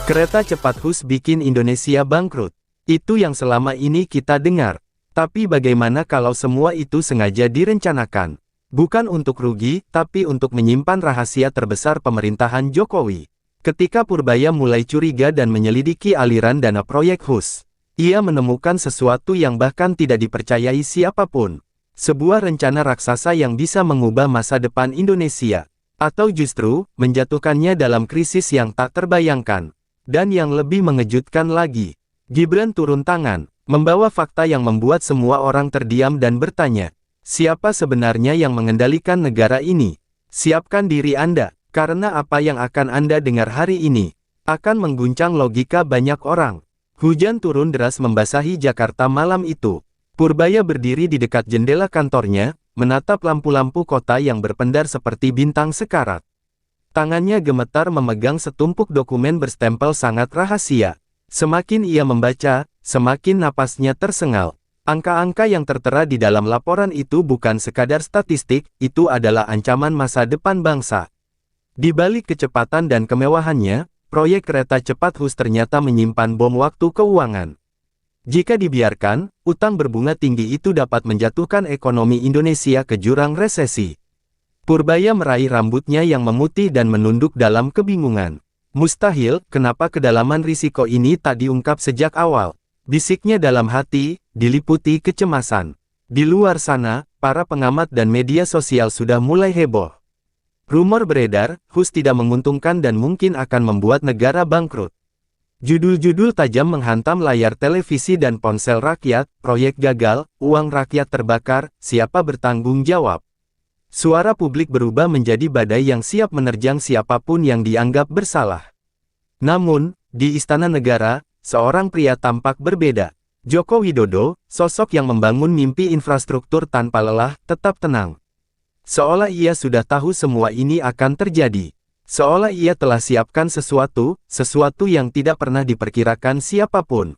Kereta cepat HUS bikin Indonesia bangkrut. Itu yang selama ini kita dengar. Tapi bagaimana kalau semua itu sengaja direncanakan? Bukan untuk rugi, tapi untuk menyimpan rahasia terbesar pemerintahan Jokowi. Ketika Purbaya mulai curiga dan menyelidiki aliran dana proyek HUS, ia menemukan sesuatu yang bahkan tidak dipercayai siapapun. Sebuah rencana raksasa yang bisa mengubah masa depan Indonesia. Atau justru, menjatuhkannya dalam krisis yang tak terbayangkan. Dan yang lebih mengejutkan lagi, Gibran turun tangan, membawa fakta yang membuat semua orang terdiam dan bertanya, siapa sebenarnya yang mengendalikan negara ini? Siapkan diri Anda, karena apa yang akan Anda dengar hari ini, akan mengguncang logika banyak orang. Hujan turun deras membasahi Jakarta malam itu. Purbaya berdiri di dekat jendela kantornya, menatap lampu-lampu kota yang berpendar seperti bintang sekarat. Tangannya gemetar memegang setumpuk dokumen berstempel sangat rahasia. Semakin ia membaca, semakin napasnya tersengal. Angka-angka yang tertera di dalam laporan itu bukan sekadar statistik, itu adalah ancaman masa depan bangsa. Di balik kecepatan dan kemewahannya, proyek kereta cepat HUS ternyata menyimpan bom waktu keuangan. Jika dibiarkan, utang berbunga tinggi itu dapat menjatuhkan ekonomi Indonesia ke jurang resesi. Purbaya meraih rambutnya yang memutih dan menunduk dalam kebingungan. Mustahil, kenapa kedalaman risiko ini tak diungkap sejak awal? Bisiknya dalam hati, diliputi kecemasan. Di luar sana, para pengamat dan media sosial sudah mulai heboh. Rumor beredar, HUS tidak menguntungkan dan mungkin akan membuat negara bangkrut. Judul-judul tajam menghantam layar televisi dan ponsel rakyat, proyek gagal, uang rakyat terbakar, siapa bertanggung jawab? Suara publik berubah menjadi badai yang siap menerjang siapapun yang dianggap bersalah. Namun, di Istana Negara, seorang pria tampak berbeda. Joko Widodo, sosok yang membangun mimpi infrastruktur tanpa lelah, tetap tenang. Seolah ia sudah tahu semua ini akan terjadi. Seolah ia telah siapkan sesuatu yang tidak pernah diperkirakan siapapun.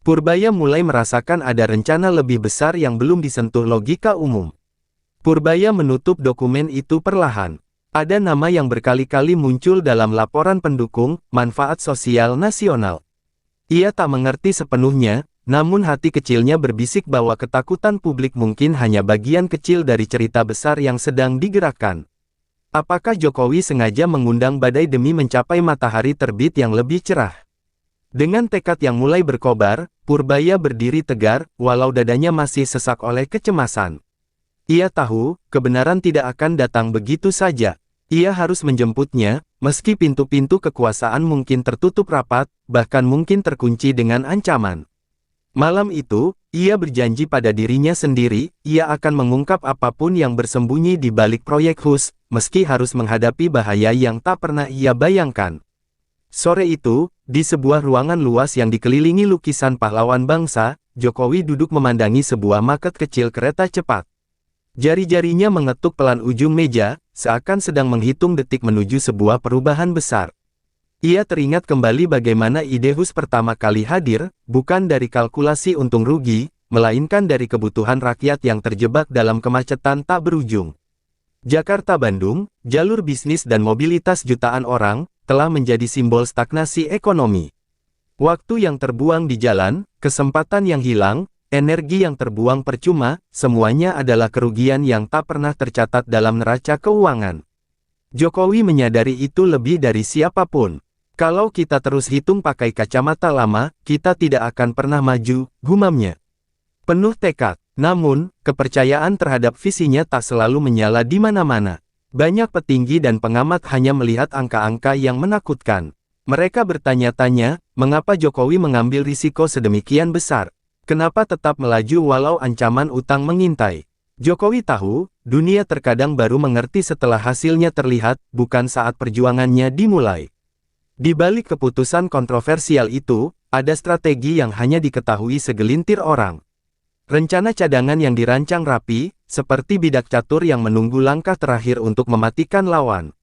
Purbaya mulai merasakan ada rencana lebih besar yang belum disentuh logika umum. Purbaya menutup dokumen itu perlahan. Ada nama yang berkali-kali muncul dalam laporan pendukung manfaat sosial nasional. Ia tak mengerti sepenuhnya, namun hati kecilnya berbisik bahwa ketakutan publik mungkin hanya bagian kecil dari cerita besar yang sedang digerakkan. Apakah Jokowi sengaja mengundang badai demi mencapai matahari terbit yang lebih cerah? Dengan tekad yang mulai berkobar, Purbaya berdiri tegar, walau dadanya masih sesak oleh kecemasan. Ia tahu, kebenaran tidak akan datang begitu saja. Ia harus menjemputnya, meski pintu-pintu kekuasaan mungkin tertutup rapat, bahkan mungkin terkunci dengan ancaman. Malam itu, ia berjanji pada dirinya sendiri, ia akan mengungkap apapun yang bersembunyi di balik proyek HUS, meski harus menghadapi bahaya yang tak pernah ia bayangkan. Sore itu, di sebuah ruangan luas yang dikelilingi lukisan pahlawan bangsa, Jokowi duduk memandangi sebuah market kecil kereta cepat. Jari-jarinya mengetuk pelan ujung meja, seakan sedang menghitung detik menuju sebuah perubahan besar. Ia teringat kembali bagaimana ide HUS pertama kali hadir, bukan dari kalkulasi untung rugi, melainkan dari kebutuhan rakyat yang terjebak dalam kemacetan tak berujung. Jakarta-Bandung, jalur bisnis dan mobilitas jutaan orang, telah menjadi simbol stagnasi ekonomi. Waktu yang terbuang di jalan, kesempatan yang hilang, energi yang terbuang percuma, semuanya adalah kerugian yang tak pernah tercatat dalam neraca keuangan. Jokowi menyadari itu lebih dari siapapun. Kalau kita terus hitung pakai kacamata lama, kita tidak akan pernah maju, gumamnya. Penuh tekad, namun, kepercayaan terhadap visinya tak selalu menyala di mana-mana. Banyak petinggi dan pengamat hanya melihat angka-angka yang menakutkan. Mereka bertanya-tanya, mengapa Jokowi mengambil risiko sedemikian besar? Kenapa tetap melaju walau ancaman utang mengintai? Jokowi tahu, dunia terkadang baru mengerti setelah hasilnya terlihat, bukan saat perjuangannya dimulai. Di balik keputusan kontroversial itu, ada strategi yang hanya diketahui segelintir orang. Rencana cadangan yang dirancang rapi, seperti bidak catur yang menunggu langkah terakhir untuk mematikan lawan.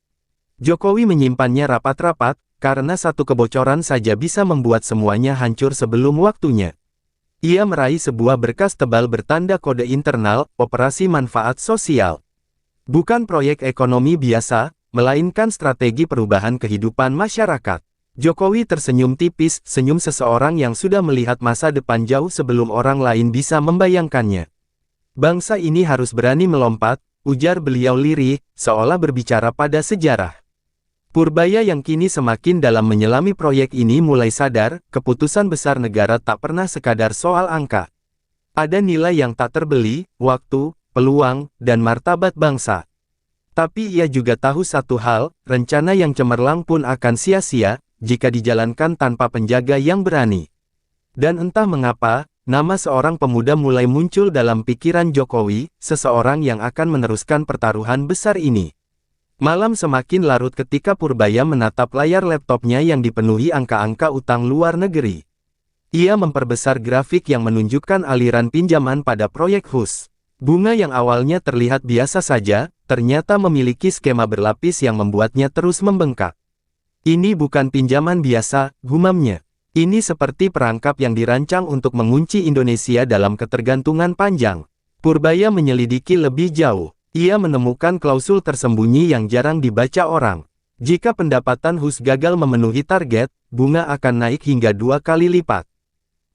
Jokowi menyimpannya rapat-rapat, karena satu kebocoran saja bisa membuat semuanya hancur sebelum waktunya. Ia meraih sebuah berkas tebal bertanda kode internal, operasi manfaat sosial. Bukan proyek ekonomi biasa, melainkan strategi perubahan kehidupan masyarakat. Jokowi tersenyum tipis, senyum seseorang yang sudah melihat masa depan jauh sebelum orang lain bisa membayangkannya. Bangsa ini harus berani melompat, ujar beliau lirih, seolah berbicara pada sejarah. Purbaya yang kini semakin dalam menyelami proyek ini mulai sadar, keputusan besar negara tak pernah sekadar soal angka. Ada nilai yang tak terbeli, waktu, peluang, dan martabat bangsa. Tapi ia juga tahu satu hal, rencana yang cemerlang pun akan sia-sia, jika dijalankan tanpa penjaga yang berani. Dan entah mengapa, nama seorang pemuda mulai muncul dalam pikiran Jokowi, seseorang yang akan meneruskan pertaruhan besar ini. Malam semakin larut ketika Purbaya menatap layar laptopnya yang dipenuhi angka-angka utang luar negeri. Ia memperbesar grafik yang menunjukkan aliran pinjaman pada proyek HUS. Bunga yang awalnya terlihat biasa saja, ternyata memiliki skema berlapis yang membuatnya terus membengkak. Ini bukan pinjaman biasa, gumamnya. Ini seperti perangkap yang dirancang untuk mengunci Indonesia dalam ketergantungan panjang. Purbaya menyelidiki lebih jauh. Ia menemukan klausul tersembunyi yang jarang dibaca orang. Jika pendapatan HUS gagal memenuhi target, bunga akan naik hingga 2 kali lipat.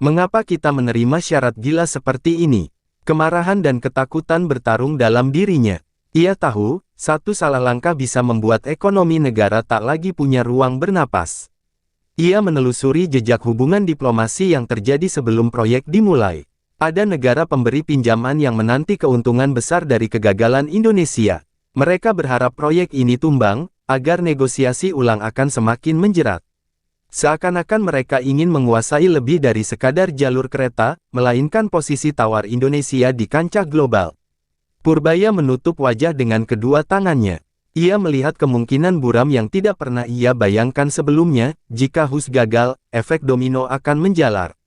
Mengapa kita menerima syarat gila seperti ini? Kemarahan dan ketakutan bertarung dalam dirinya. Ia tahu, satu salah langkah bisa membuat ekonomi negara tak lagi punya ruang bernapas. Ia menelusuri jejak hubungan diplomasi yang terjadi sebelum proyek dimulai. Ada negara pemberi pinjaman yang menanti keuntungan besar dari kegagalan Indonesia. Mereka berharap proyek ini tumbang, agar negosiasi ulang akan semakin menjerat. Seakan-akan mereka ingin menguasai lebih dari sekadar jalur kereta, melainkan posisi tawar Indonesia di kancah global. Purbaya menutup wajah dengan kedua tangannya. Ia melihat kemungkinan buram yang tidak pernah ia bayangkan sebelumnya, jika HUS gagal, efek domino akan menjalar.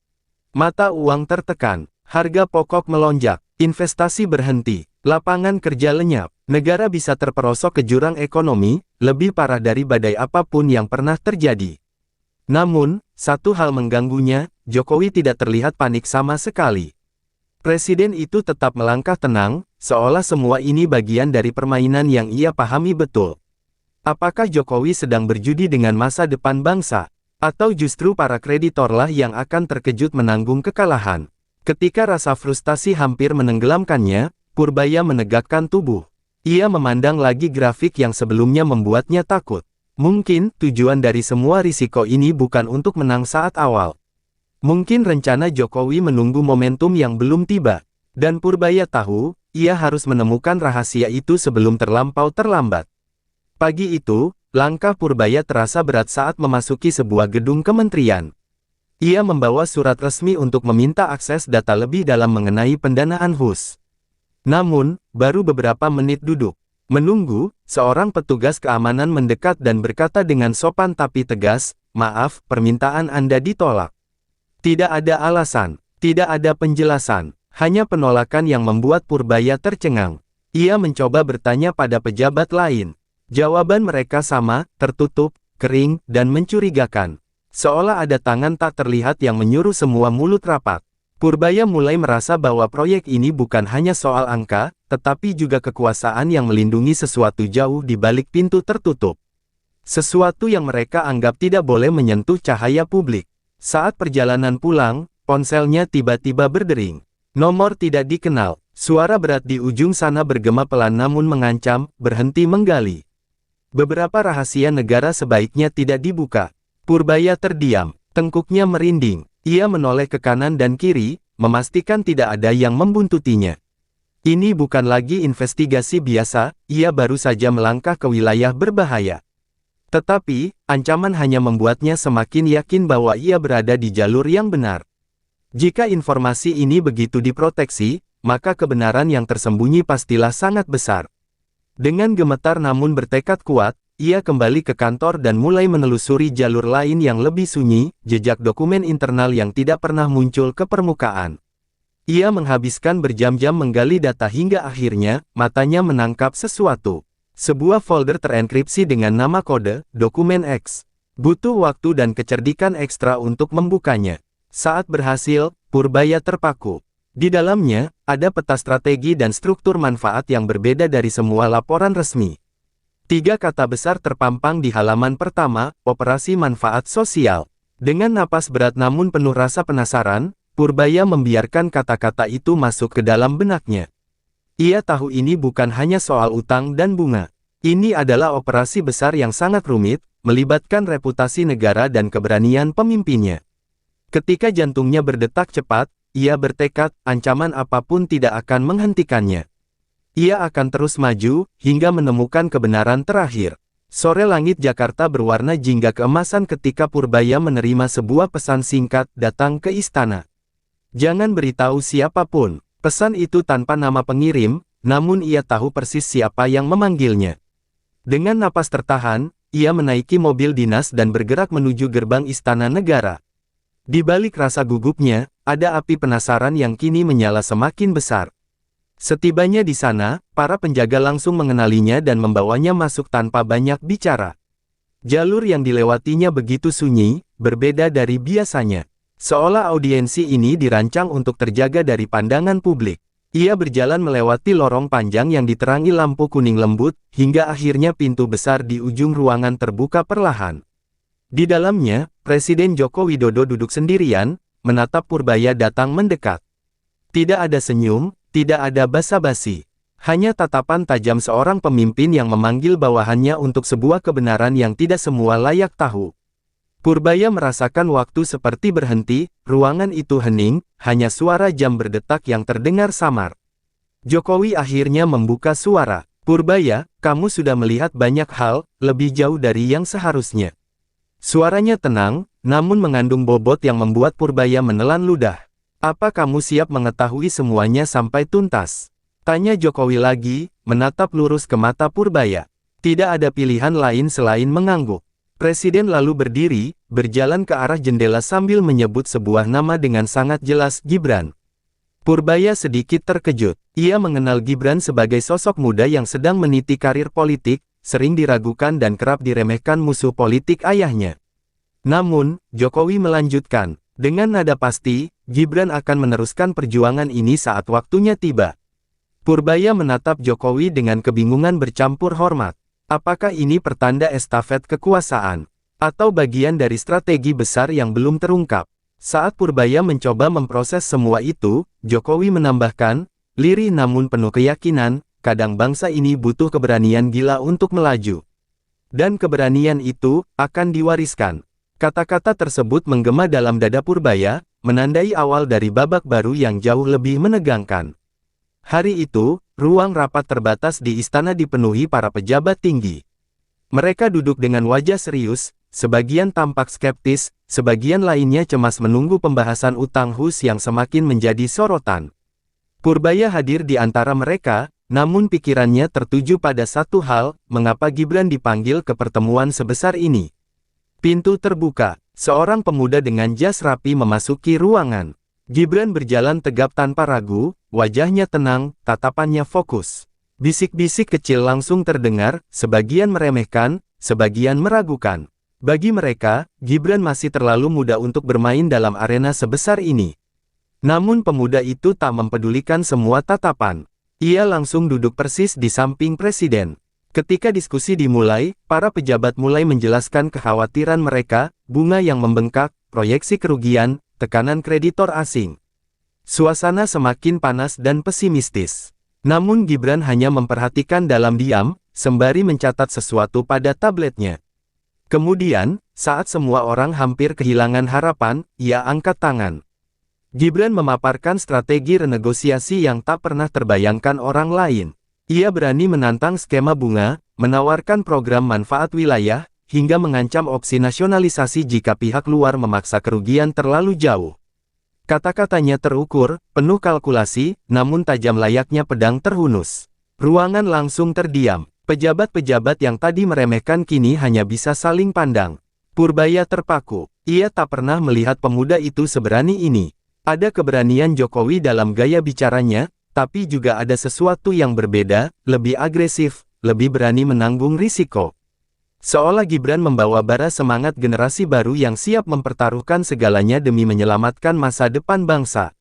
Mata uang tertekan. Harga pokok melonjak, investasi berhenti, lapangan kerja lenyap, negara bisa terperosok ke jurang ekonomi, lebih parah dari badai apapun yang pernah terjadi. Namun, satu hal mengganggunya, Jokowi tidak terlihat panik sama sekali. Presiden itu tetap melangkah tenang, seolah semua ini bagian dari permainan yang ia pahami betul. Apakah Jokowi sedang berjudi dengan masa depan bangsa? Atau justru para kreditorlah yang akan terkejut menanggung kekalahan? Ketika rasa frustasi hampir menenggelamkannya, Purbaya menegakkan tubuh. Ia memandang lagi grafik yang sebelumnya membuatnya takut. Mungkin, tujuan dari semua risiko ini bukan untuk menang saat awal. Mungkin rencana Jokowi menunggu momentum yang belum tiba. Dan Purbaya tahu, ia harus menemukan rahasia itu sebelum terlampau terlambat. Pagi itu, langkah Purbaya terasa berat saat memasuki sebuah gedung kementerian. Ia membawa surat resmi untuk meminta akses data lebih dalam mengenai pendanaan HUS. Namun, baru beberapa menit duduk. Menunggu, seorang petugas keamanan mendekat dan berkata dengan sopan tapi tegas, "Maaf, permintaan Anda ditolak." Tidak ada alasan, tidak ada penjelasan, hanya penolakan yang membuat Purbaya tercengang. Ia mencoba bertanya pada pejabat lain. Jawaban mereka sama, tertutup, kering, dan mencurigakan. Seolah ada tangan tak terlihat yang menyuruh semua mulut rapat. Purbaya mulai merasa bahwa proyek ini bukan hanya soal angka, tetapi juga kekuasaan yang melindungi sesuatu jauh di balik pintu tertutup. Sesuatu yang mereka anggap tidak boleh menyentuh cahaya publik. Saat perjalanan pulang, ponselnya tiba-tiba berdering. Nomor tidak dikenal. Suara berat di ujung sana bergema pelan namun mengancam, "Berhenti menggali." Beberapa rahasia negara sebaiknya tidak dibuka. Purbaya terdiam, tengkuknya merinding. Ia menoleh ke kanan dan kiri, memastikan tidak ada yang membuntutinya. Ini bukan lagi investigasi biasa, ia baru saja melangkah ke wilayah berbahaya. Tetapi, ancaman hanya membuatnya semakin yakin bahwa ia berada di jalur yang benar. Jika informasi ini begitu diproteksi, maka kebenaran yang tersembunyi pastilah sangat besar. Dengan gemetar namun bertekad kuat, ia kembali ke kantor dan mulai menelusuri jalur lain yang lebih sunyi, jejak dokumen internal yang tidak pernah muncul ke permukaan. Ia menghabiskan berjam-jam menggali data hingga akhirnya, matanya menangkap sesuatu. Sebuah folder terenkripsi dengan nama kode, dokumen X. Butuh waktu dan kecerdikan ekstra untuk membukanya. Saat berhasil, Purbaya terpaku. Di dalamnya, ada peta strategi dan struktur manfaat yang berbeda dari semua laporan resmi. Tiga kata besar terpampang di halaman pertama, operasi manfaat sosial. Dengan napas berat namun penuh rasa penasaran, Purbaya membiarkan kata-kata itu masuk ke dalam benaknya. Ia tahu ini bukan hanya soal utang dan bunga. Ini adalah operasi besar yang sangat rumit, melibatkan reputasi negara dan keberanian pemimpinnya. Ketika jantungnya berdetak cepat, ia bertekad, ancaman apapun tidak akan menghentikannya. Ia akan terus maju, hingga menemukan kebenaran terakhir. Sore langit Jakarta berwarna jingga keemasan ketika Purbaya menerima sebuah pesan singkat datang ke istana. Jangan beritahu siapapun. Pesan itu tanpa nama pengirim, namun ia tahu persis siapa yang memanggilnya. Dengan napas tertahan, ia menaiki mobil dinas dan bergerak menuju gerbang istana negara. Di balik rasa gugupnya, ada api penasaran yang kini menyala semakin besar. Setibanya di sana, para penjaga langsung mengenalinya dan membawanya masuk tanpa banyak bicara. Jalur yang dilewatinya begitu sunyi, berbeda dari biasanya. Seolah audiensi ini dirancang untuk terjaga dari pandangan publik. Ia berjalan melewati lorong panjang yang diterangi lampu kuning lembut, hingga akhirnya pintu besar di ujung ruangan terbuka perlahan. Di dalamnya, Presiden Joko Widodo duduk sendirian, menatap Purbaya datang mendekat. Tidak ada senyum, tidak ada basa-basi. Hanya tatapan tajam seorang pemimpin yang memanggil bawahannya untuk sebuah kebenaran yang tidak semua layak tahu. Purbaya merasakan waktu seperti berhenti, ruangan itu hening, hanya suara jam berdetak yang terdengar samar. Jokowi akhirnya membuka suara. Purbaya, kamu sudah melihat banyak hal, lebih jauh dari yang seharusnya. Suaranya tenang, namun mengandung bobot yang membuat Purbaya menelan ludah. Apa kamu siap mengetahui semuanya sampai tuntas? Tanya Jokowi lagi, menatap lurus ke mata Purbaya. Tidak ada pilihan lain selain mengangguk. Presiden lalu berdiri, berjalan ke arah jendela sambil menyebut sebuah nama dengan sangat jelas, Gibran. Purbaya sedikit terkejut. Ia mengenal Gibran sebagai sosok muda yang sedang meniti karir politik, sering diragukan dan kerap diremehkan musuh politik ayahnya. Namun, Jokowi melanjutkan, dengan nada pasti, Gibran akan meneruskan perjuangan ini saat waktunya tiba. Purbaya menatap Jokowi dengan kebingungan bercampur hormat. Apakah ini pertanda estafet kekuasaan? Atau bagian dari strategi besar yang belum terungkap? Saat Purbaya mencoba memproses semua itu, Jokowi menambahkan, lirih namun penuh keyakinan, kadang bangsa ini butuh keberanian gila untuk melaju. Dan keberanian itu, akan diwariskan. Kata-kata tersebut menggema dalam dada Purbaya, menandai awal dari babak baru yang jauh lebih menegangkan. Hari itu, ruang rapat terbatas di istana dipenuhi para pejabat tinggi. Mereka duduk dengan wajah serius, sebagian tampak skeptis, sebagian lainnya cemas menunggu pembahasan utang HUS yang semakin menjadi sorotan. Purbaya hadir di antara mereka, namun pikirannya tertuju pada satu hal, mengapa Gibran dipanggil ke pertemuan sebesar ini. Pintu terbuka, seorang pemuda dengan jas rapi memasuki ruangan. Gibran berjalan tegap tanpa ragu, wajahnya tenang, tatapannya fokus. Bisik-bisik kecil langsung terdengar, sebagian meremehkan, sebagian meragukan. Bagi mereka, Gibran masih terlalu muda untuk bermain dalam arena sebesar ini. Namun pemuda itu tak mempedulikan semua tatapan. Ia langsung duduk persis di samping presiden. Ketika diskusi dimulai, para pejabat mulai menjelaskan kekhawatiran mereka, bunga yang membengkak, proyeksi kerugian, tekanan kreditor asing. Suasana semakin panas dan pesimistis. Namun Gibran hanya memperhatikan dalam diam, sembari mencatat sesuatu pada tabletnya. Kemudian, saat semua orang hampir kehilangan harapan, ia angkat tangan. Gibran memaparkan strategi renegosiasi yang tak pernah terbayangkan orang lain. Ia berani menantang skema bunga, menawarkan program manfaat wilayah, hingga mengancam opsi nasionalisasi jika pihak luar memaksa kerugian terlalu jauh. Kata-katanya terukur, penuh kalkulasi, namun tajam layaknya pedang terhunus. Ruangan langsung terdiam. Pejabat-pejabat yang tadi meremehkan kini hanya bisa saling pandang. Purbaya terpaku. Ia tak pernah melihat pemuda itu seberani ini. Ada keberanian Jokowi dalam gaya bicaranya, tapi juga ada sesuatu yang berbeda, lebih agresif, lebih berani menanggung risiko. Seolah Gibran membawa bara semangat generasi baru yang siap mempertaruhkan segalanya demi menyelamatkan masa depan bangsa.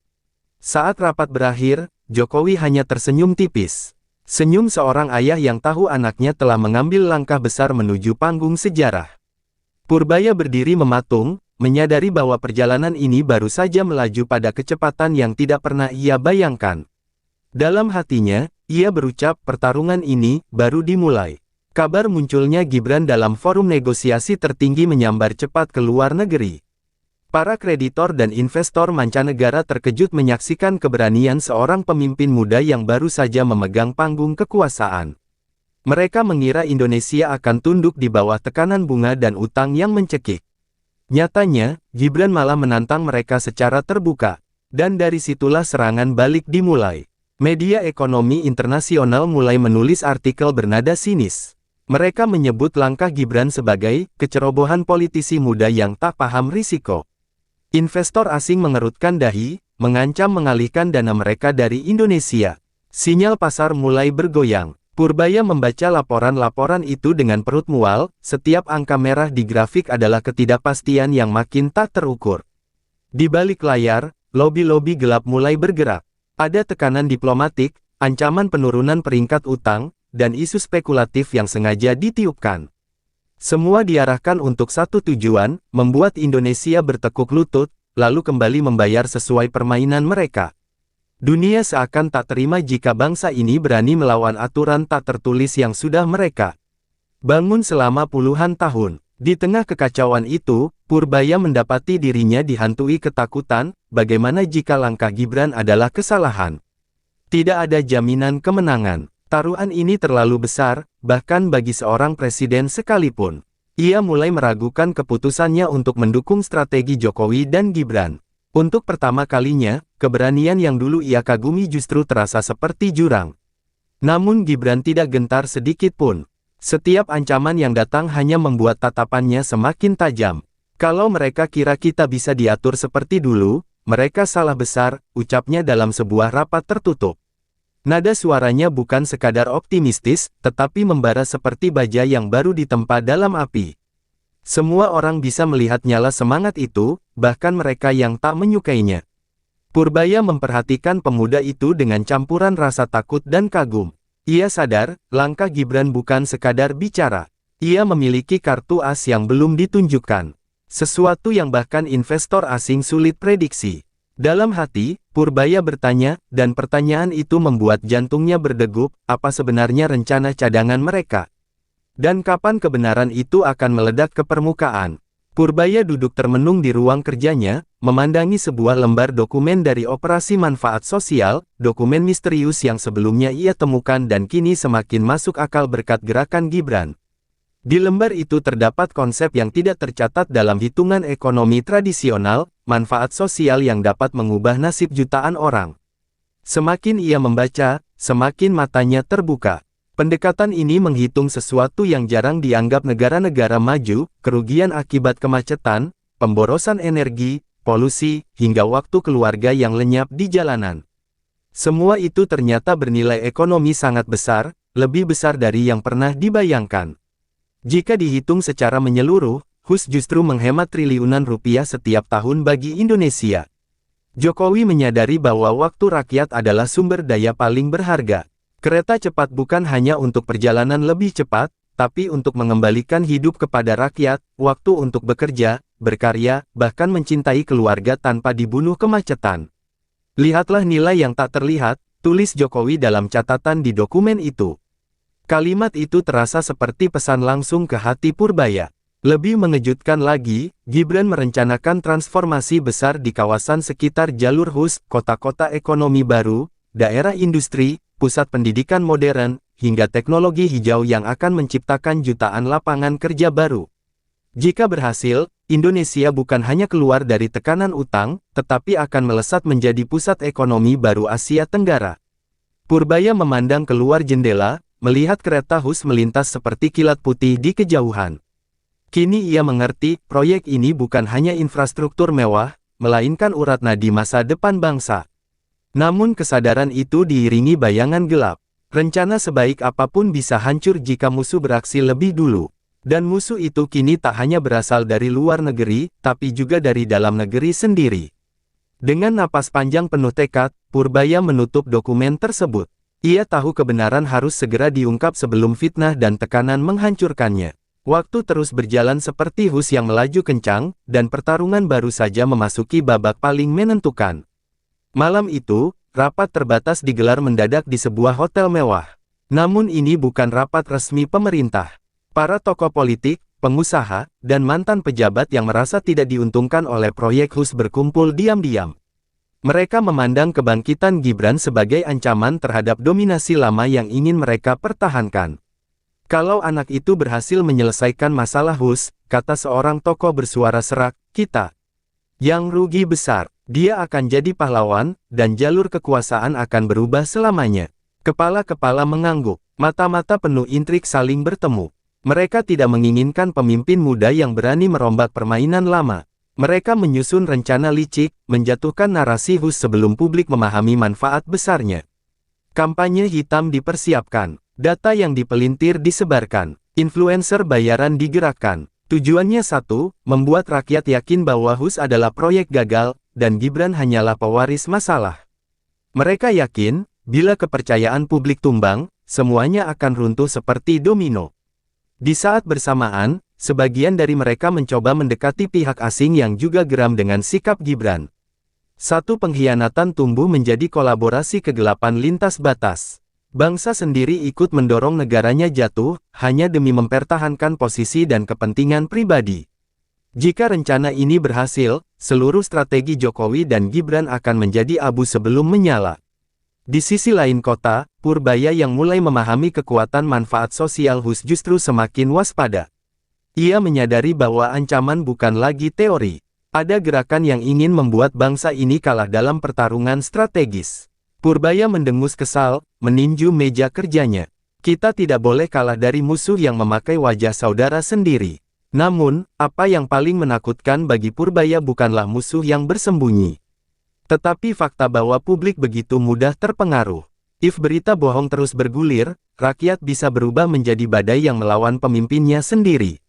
Saat rapat berakhir, Jokowi hanya tersenyum tipis. Senyum seorang ayah yang tahu anaknya telah mengambil langkah besar menuju panggung sejarah. Purbaya berdiri mematung, menyadari bahwa perjalanan ini baru saja melaju pada kecepatan yang tidak pernah ia bayangkan. Dalam hatinya, ia berucap, pertarungan ini baru dimulai. Kabar munculnya Gibran dalam forum negosiasi tertinggi menyambar cepat ke luar negeri. Para kreditor dan investor mancanegara terkejut menyaksikan keberanian seorang pemimpin muda yang baru saja memegang panggung kekuasaan. Mereka mengira Indonesia akan tunduk di bawah tekanan bunga dan utang yang mencekik. Nyatanya, Gibran malah menantang mereka secara terbuka. Dan dari situlah serangan balik dimulai. Media ekonomi internasional mulai menulis artikel bernada sinis. Mereka menyebut langkah Gibran sebagai kecerobohan politisi muda yang tak paham risiko. Investor asing mengerutkan dahi, mengancam mengalihkan dana mereka dari Indonesia. Sinyal pasar mulai bergoyang. Purbaya membaca laporan-laporan itu dengan perut mual, setiap angka merah di grafik adalah ketidakpastian yang makin tak terukur. Di balik layar, lobi-lobi gelap mulai bergerak. Ada tekanan diplomatik, ancaman penurunan peringkat utang, dan isu spekulatif yang sengaja ditiupkan. Semua diarahkan untuk satu tujuan, membuat Indonesia bertekuk lutut, lalu kembali membayar sesuai permainan mereka. Dunia seakan tak terima jika bangsa ini berani melawan aturan tak tertulis yang sudah mereka bangun selama puluhan tahun. Di tengah kekacauan itu, Purbaya mendapati dirinya dihantui ketakutan, bagaimana jika langkah Gibran adalah kesalahan. Tidak ada jaminan kemenangan. Taruhan ini terlalu besar, bahkan bagi seorang presiden sekalipun. Ia mulai meragukan keputusannya untuk mendukung strategi Jokowi dan Gibran. Untuk pertama kalinya, keberanian yang dulu ia kagumi justru terasa seperti jurang. Namun Gibran tidak gentar sedikit pun. Setiap ancaman yang datang hanya membuat tatapannya semakin tajam. Kalau mereka kira kita bisa diatur seperti dulu, mereka salah besar, ucapnya dalam sebuah rapat tertutup. Nada suaranya bukan sekadar optimistis, tetapi membara seperti baja yang baru ditempa dalam api. Semua orang bisa melihat nyala semangat itu, bahkan mereka yang tak menyukainya. Purbaya memperhatikan pemuda itu dengan campuran rasa takut dan kagum. Ia sadar, langkah Gibran bukan sekadar bicara. Ia memiliki kartu as yang belum ditunjukkan. Sesuatu yang bahkan investor asing sulit prediksi. Dalam hati, Purbaya bertanya, dan pertanyaan itu membuat jantungnya berdegup, apa sebenarnya rencana cadangan mereka? Dan kapan kebenaran itu akan meledak ke permukaan? Purbaya duduk termenung di ruang kerjanya, memandangi sebuah lembar dokumen dari Operasi Manfaat Sosial, dokumen misterius yang sebelumnya ia temukan dan kini semakin masuk akal berkat gerakan Gibran. Di lembar itu terdapat konsep yang tidak tercatat dalam hitungan ekonomi tradisional, manfaat sosial yang dapat mengubah nasib jutaan orang. Semakin ia membaca, semakin matanya terbuka. Pendekatan ini menghitung sesuatu yang jarang dianggap negara-negara maju, kerugian akibat kemacetan, pemborosan energi, polusi, hingga waktu keluarga yang lenyap di jalanan. Semua itu ternyata bernilai ekonomi sangat besar, lebih besar dari yang pernah dibayangkan. Jika dihitung secara menyeluruh, HUS justru menghemat triliunan rupiah setiap tahun bagi Indonesia. Jokowi menyadari bahwa waktu rakyat adalah sumber daya paling berharga. Kereta cepat bukan hanya untuk perjalanan lebih cepat, tapi untuk mengembalikan hidup kepada rakyat, waktu untuk bekerja, berkarya, bahkan mencintai keluarga tanpa dibunuh kemacetan. Lihatlah nilai yang tak terlihat, tulis Jokowi dalam catatan di dokumen itu. Kalimat itu terasa seperti pesan langsung ke hati Purbaya. Lebih mengejutkan lagi, Gibran merencanakan transformasi besar di kawasan sekitar jalur HUS, kota-kota ekonomi baru, daerah industri, pusat pendidikan modern, hingga teknologi hijau yang akan menciptakan jutaan lapangan kerja baru. Jika berhasil, Indonesia bukan hanya keluar dari tekanan utang, tetapi akan melesat menjadi pusat ekonomi baru Asia Tenggara. Purbaya memandang keluar jendela, melihat kereta HUS melintas seperti kilat putih di kejauhan. Kini ia mengerti, proyek ini bukan hanya infrastruktur mewah, melainkan urat nadi masa depan bangsa. Namun kesadaran itu diiringi bayangan gelap. Rencana sebaik apapun bisa hancur jika musuh beraksi lebih dulu. Dan musuh itu kini tak hanya berasal dari luar negeri, tapi juga dari dalam negeri sendiri. Dengan napas panjang penuh tekad, Purbaya menutup dokumen tersebut. Ia tahu kebenaran harus segera diungkap sebelum fitnah dan tekanan menghancurkannya. Waktu terus berjalan seperti hus yang melaju kencang, dan pertarungan baru saja memasuki babak paling menentukan. Malam itu, rapat terbatas digelar mendadak di sebuah hotel mewah. Namun ini bukan rapat resmi pemerintah. Para tokoh politik, pengusaha, dan mantan pejabat yang merasa tidak diuntungkan oleh proyek hus berkumpul diam-diam. Mereka memandang kebangkitan Gibran sebagai ancaman terhadap dominasi lama yang ingin mereka pertahankan. Kalau anak itu berhasil menyelesaikan masalah hus, kata seorang tokoh bersuara serak, kita yang rugi besar. Dia akan jadi pahlawan, dan jalur kekuasaan akan berubah selamanya. Kepala-kepala mengangguk, mata-mata penuh intrik saling bertemu. Mereka tidak menginginkan pemimpin muda yang berani merombak permainan lama. Mereka menyusun rencana licik, menjatuhkan narasi hus sebelum publik memahami manfaat besarnya. Kampanye hitam dipersiapkan, data yang dipelintir disebarkan, influencer bayaran digerakkan. Tujuannya satu, membuat rakyat yakin bahwa hus adalah proyek gagal, dan Gibran hanyalah pewaris masalah. Mereka yakin, bila kepercayaan publik tumbang, semuanya akan runtuh seperti domino. Di saat bersamaan, sebagian dari mereka mencoba mendekati pihak asing yang juga geram dengan sikap Gibran. Satu pengkhianatan tumbuh menjadi kolaborasi kegelapan lintas batas. Bangsa sendiri ikut mendorong negaranya jatuh, hanya demi mempertahankan posisi dan kepentingan pribadi. Jika rencana ini berhasil, seluruh strategi Jokowi dan Gibran akan menjadi abu sebelum menyala. Di sisi lain kota, Purbaya yang mulai memahami kekuatan manfaat sosial hus justru semakin waspada. Ia menyadari bahwa ancaman bukan lagi teori. Ada gerakan yang ingin membuat bangsa ini kalah dalam pertarungan strategis. Purbaya mendengus kesal, meninju meja kerjanya. Kita tidak boleh kalah dari musuh yang memakai wajah saudara sendiri. Namun, apa yang paling menakutkan bagi Purbaya bukanlah musuh yang bersembunyi, tetapi fakta bahwa publik begitu mudah terpengaruh. If berita bohong terus bergulir, rakyat bisa berubah menjadi badai yang melawan pemimpinnya sendiri.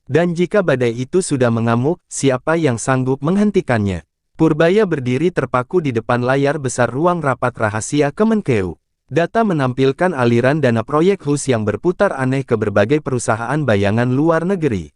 Dan jika badai itu sudah mengamuk, siapa yang sanggup menghentikannya? Purbaya berdiri terpaku di depan layar besar ruang rapat rahasia Kemenkeu. Data menampilkan aliran dana proyek hus yang berputar aneh ke berbagai perusahaan bayangan luar negeri.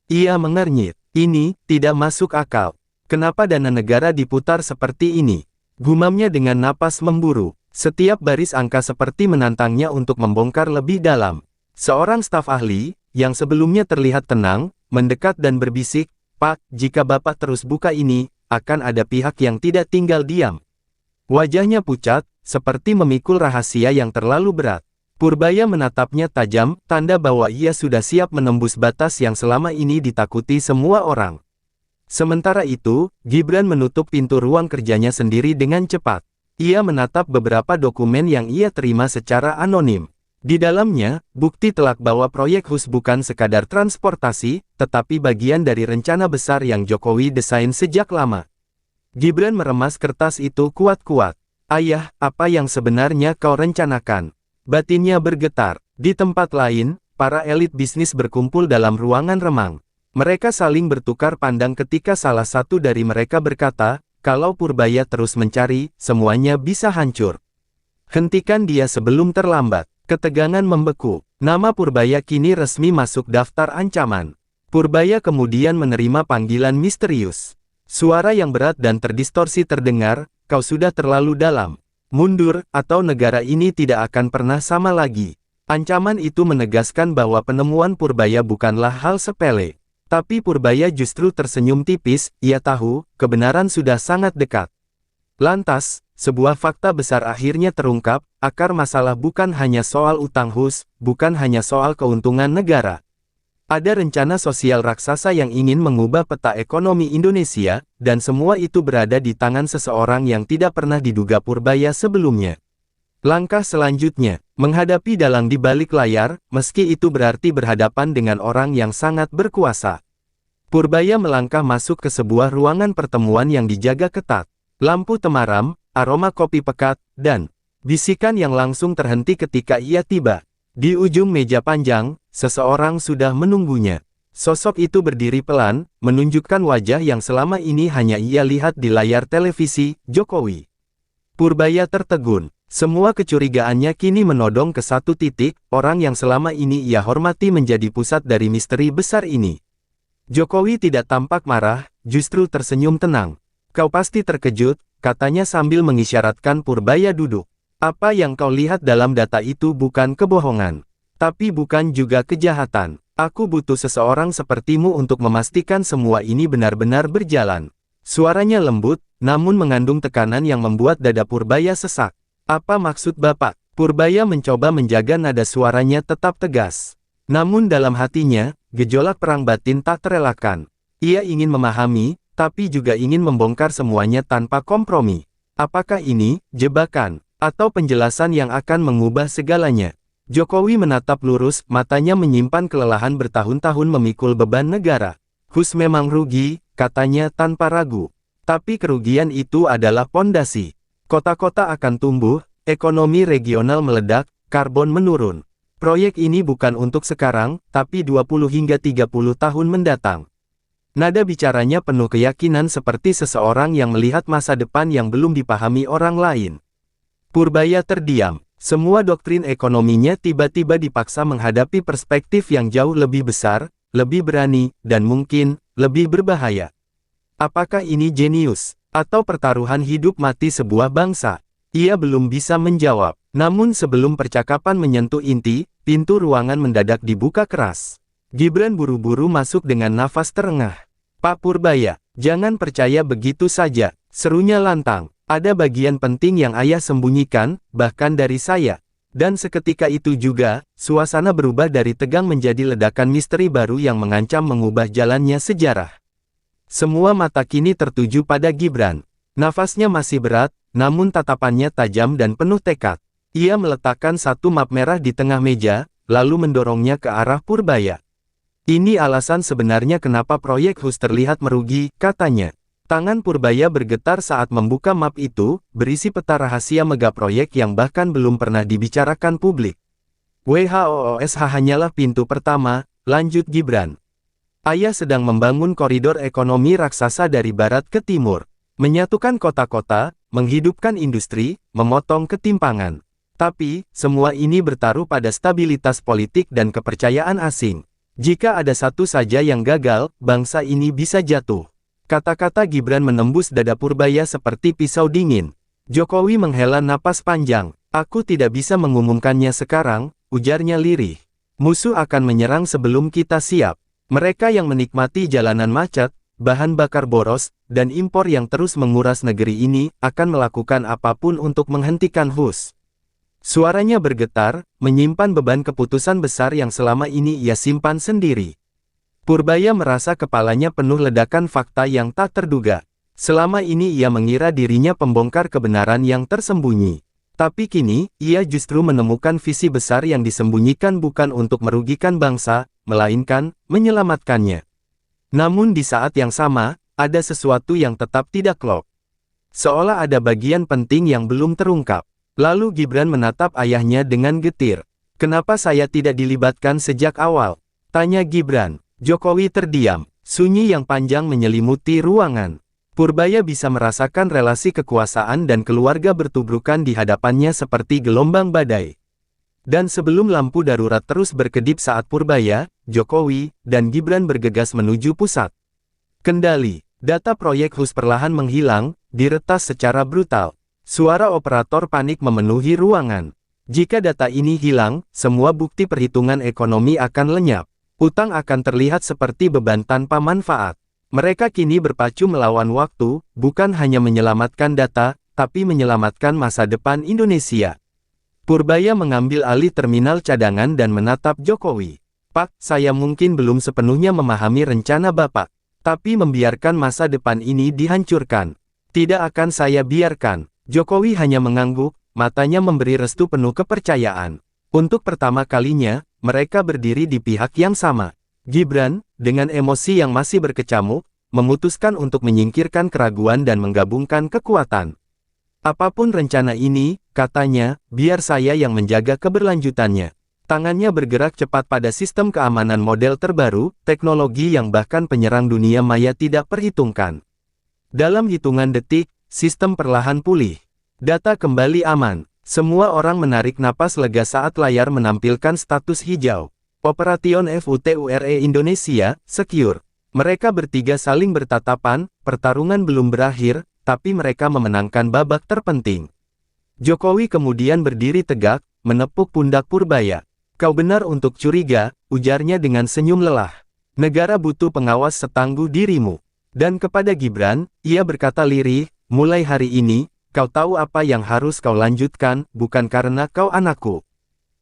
Ia mengernyit. Ini tidak masuk akal. Kenapa dana negara diputar seperti ini? Gumamnya dengan napas memburu. Setiap baris angka seperti menantangnya untuk membongkar lebih dalam. Seorang staf ahli, yang sebelumnya terlihat tenang, mendekat dan berbisik, "Pak, jika Bapak terus buka ini, akan ada pihak yang tidak tinggal diam." Wajahnya pucat, seperti memikul rahasia yang terlalu berat. Purbaya menatapnya tajam, tanda bahwa ia sudah siap menembus batas yang selama ini ditakuti semua orang. Sementara itu, Gibran menutup pintu ruang kerjanya sendiri dengan cepat. Ia menatap beberapa dokumen yang ia terima secara anonim. Di dalamnya, bukti telak bahwa proyek hus bukan sekadar transportasi, tetapi bagian dari rencana besar yang Jokowi desain sejak lama. Gibran meremas kertas itu kuat-kuat. "Ayah, apa yang sebenarnya kau rencanakan?" Batinnya bergetar. Di tempat lain, para elit bisnis berkumpul dalam ruangan remang. Mereka saling bertukar pandang ketika salah satu dari mereka berkata, "Kalau Purbaya terus mencari, semuanya bisa hancur. Hentikan dia sebelum terlambat." Ketegangan membeku. Nama Purbaya kini resmi masuk daftar ancaman. Purbaya kemudian menerima panggilan misterius. Suara yang berat dan terdistorsi terdengar, "Kau sudah terlalu dalam. Mundur, atau negara ini tidak akan pernah sama lagi." Ancaman itu menegaskan bahwa penemuan Purbaya bukanlah hal sepele. Tapi Purbaya justru tersenyum tipis, ia tahu, kebenaran sudah sangat dekat. Lantas, sebuah fakta besar akhirnya terungkap, akar masalah bukan hanya soal utang hus, bukan hanya soal keuntungan negara. Ada rencana sosial raksasa yang ingin mengubah peta ekonomi Indonesia, dan semua itu berada di tangan seseorang yang tidak pernah diduga Purbaya sebelumnya. Langkah selanjutnya, menghadapi dalang di balik layar, meski itu berarti berhadapan dengan orang yang sangat berkuasa. Purbaya melangkah masuk ke sebuah ruangan pertemuan yang dijaga ketat. Lampu temaram, aroma kopi pekat, dan bisikan yang langsung terhenti ketika ia tiba. Di ujung meja panjang, seseorang sudah menunggunya. Sosok itu berdiri pelan, menunjukkan wajah yang selama ini hanya ia lihat di layar televisi, Jokowi. Purbaya tertegun. Semua kecurigaannya kini menodong ke satu titik, orang yang selama ini ia hormati menjadi pusat dari misteri besar ini. Jokowi tidak tampak marah, justru tersenyum tenang. Kau pasti terkejut, katanya sambil mengisyaratkan Purbaya duduk. Apa yang kau lihat dalam data itu bukan kebohongan. Tapi bukan juga kejahatan. Aku butuh seseorang sepertimu untuk memastikan semua ini benar-benar berjalan. Suaranya lembut, namun mengandung tekanan yang membuat dada Purbaya sesak. Apa maksud Bapak? Purbaya mencoba menjaga nada suaranya tetap tegas. Namun dalam hatinya, gejolak perang batin tak terelakkan. Ia ingin memahami, tapi juga ingin membongkar semuanya tanpa kompromi. Apakah ini jebakan, atau penjelasan yang akan mengubah segalanya? Jokowi menatap lurus, matanya menyimpan kelelahan bertahun-tahun memikul beban negara. Hus memang rugi, katanya tanpa ragu. Tapi kerugian itu adalah pondasi. Kota-kota akan tumbuh, ekonomi regional meledak, karbon menurun. Proyek ini bukan untuk sekarang, tapi 20 hingga 30 tahun mendatang. Nada bicaranya penuh keyakinan seperti seseorang yang melihat masa depan yang belum dipahami orang lain. Purbaya terdiam. Semua doktrin ekonominya tiba-tiba dipaksa menghadapi perspektif yang jauh lebih besar, lebih berani, dan mungkin, lebih berbahaya. Apakah ini jenius? Atau pertaruhan hidup mati sebuah bangsa? Ia belum bisa menjawab. Namun sebelum percakapan menyentuh inti, pintu ruangan mendadak dibuka keras. Gibran buru-buru masuk dengan nafas terengah. Pak Purbaya, jangan percaya begitu saja, serunya lantang. Ada bagian penting yang ayah sembunyikan, bahkan dari saya. Dan seketika itu juga, suasana berubah dari tegang menjadi ledakan misteri baru yang mengancam mengubah jalannya sejarah. Semua mata kini tertuju pada Gibran. Nafasnya masih berat, namun tatapannya tajam dan penuh tekad. Ia meletakkan satu map merah di tengah meja, lalu mendorongnya ke arah Purbaya. Ini alasan sebenarnya kenapa proyek HUS terlihat merugi, katanya. Tangan Purbaya bergetar saat membuka map itu, berisi peta rahasia megaproyek yang bahkan belum pernah dibicarakan publik. WHOOSH hanyalah pintu pertama, lanjut Gibran. Ayah sedang membangun koridor ekonomi raksasa dari barat ke timur. Menyatukan kota-kota, menghidupkan industri, memotong ketimpangan. Tapi, semua ini bertaruh pada stabilitas politik dan kepercayaan asing. Jika ada satu saja yang gagal, bangsa ini bisa jatuh. Kata-kata Gibran menembus dada Purbaya seperti pisau dingin. Jokowi menghela napas panjang. Aku tidak bisa mengumumkannya sekarang, ujarnya lirih. Musuh akan menyerang sebelum kita siap. Mereka yang menikmati jalanan macet, bahan bakar boros, dan impor yang terus menguras negeri ini, akan melakukan apapun untuk menghentikan HUS. Suaranya bergetar, menyimpan beban keputusan besar yang selama ini ia simpan sendiri. Purbaya merasa kepalanya penuh ledakan fakta yang tak terduga. Selama ini ia mengira dirinya pembongkar kebenaran yang tersembunyi. Tapi kini, ia justru menemukan visi besar yang disembunyikan bukan untuk merugikan bangsa, melainkan, menyelamatkannya. Namun di saat yang sama, ada sesuatu yang tetap tidak klop. Seolah ada bagian penting yang belum terungkap. Lalu Gibran menatap ayahnya dengan getir. Kenapa saya tidak dilibatkan sejak awal? Tanya Gibran. Jokowi terdiam. Sunyi yang panjang menyelimuti ruangan. Purbaya bisa merasakan relasi kekuasaan dan keluarga bertubrukan di hadapannya seperti gelombang badai. Dan sebelum lampu darurat terus berkedip saat Purbaya, Jokowi, dan Gibran bergegas menuju pusat kendali, data proyek HUS perlahan menghilang, diretas secara brutal. Suara operator panik memenuhi ruangan. Jika data ini hilang, semua bukti perhitungan ekonomi akan lenyap. Utang akan terlihat seperti beban tanpa manfaat. Mereka kini berpacu melawan waktu, bukan hanya menyelamatkan data, tapi menyelamatkan masa depan Indonesia. Purbaya mengambil alih terminal cadangan dan menatap Jokowi. Pak, saya mungkin belum sepenuhnya memahami rencana Bapak. Tapi membiarkan masa depan ini dihancurkan. Tidak akan saya biarkan. Jokowi hanya mengangguk, matanya memberi restu penuh kepercayaan. Untuk pertama kalinya, mereka berdiri di pihak yang sama. Gibran, dengan emosi yang masih berkecamuk, memutuskan untuk menyingkirkan keraguan dan menggabungkan kekuatan. Apapun rencana ini, katanya, biar saya yang menjaga keberlanjutannya. Tangannya bergerak cepat pada sistem keamanan model terbaru, teknologi yang bahkan penyerang dunia maya tidak perhitungkan. Dalam hitungan detik, sistem perlahan pulih. Data kembali aman. Semua orang menarik napas lega saat layar menampilkan status hijau. Operation FUTURE Indonesia, secure. Mereka bertiga saling bertatapan, pertarungan belum berakhir, tapi mereka memenangkan babak terpenting. Jokowi kemudian berdiri tegak, menepuk pundak Purbaya. Kau benar untuk curiga, ujarnya dengan senyum lelah. Negara butuh pengawas setangguh dirimu. Dan kepada Gibran, ia berkata lirih, mulai hari ini, kau tahu apa yang harus kau lanjutkan, bukan karena kau anakku,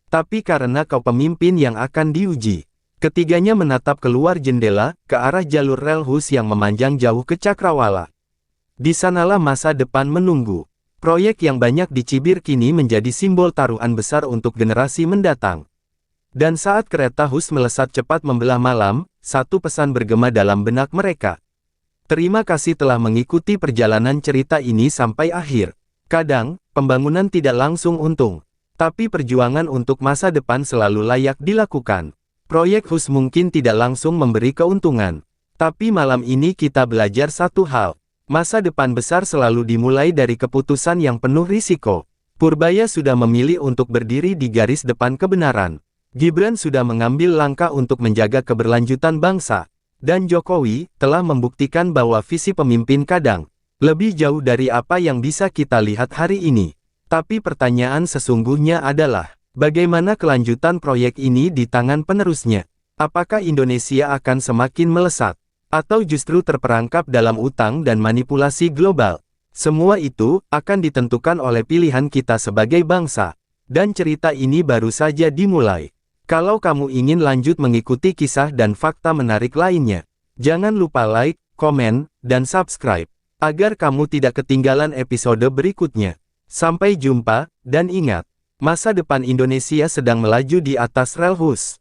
tapi karena kau pemimpin yang akan diuji. Ketiganya menatap keluar jendela, ke arah jalur rel khusus yang memanjang jauh ke Cakrawala. Di sanalah masa depan menunggu. Proyek yang banyak dicibir kini menjadi simbol taruhan besar untuk generasi mendatang. Dan saat kereta khusus melesat cepat membelah malam, satu pesan bergema dalam benak mereka. Terima kasih telah mengikuti perjalanan cerita ini sampai akhir. Kadang, pembangunan tidak langsung untung. Tapi perjuangan untuk masa depan selalu layak dilakukan. Proyek khusus mungkin tidak langsung memberi keuntungan. Tapi malam ini kita belajar satu hal. Masa depan besar selalu dimulai dari keputusan yang penuh risiko. Purbaya sudah memilih untuk berdiri di garis depan kebenaran. Gibran sudah mengambil langkah untuk menjaga keberlanjutan bangsa. Dan Jokowi telah membuktikan bahwa visi pemimpin kadang lebih jauh dari apa yang bisa kita lihat hari ini. Tapi pertanyaan sesungguhnya adalah, bagaimana kelanjutan proyek ini di tangan penerusnya? Apakah Indonesia akan semakin melesat? Atau justru terperangkap dalam utang dan manipulasi global? Semua itu akan ditentukan oleh pilihan kita sebagai bangsa. Dan cerita ini baru saja dimulai. Kalau kamu ingin lanjut mengikuti kisah dan fakta menarik lainnya, jangan lupa like, komen, dan subscribe, agar kamu tidak ketinggalan episode berikutnya. Sampai jumpa, dan ingat, masa depan Indonesia sedang melaju di atas rel khusus.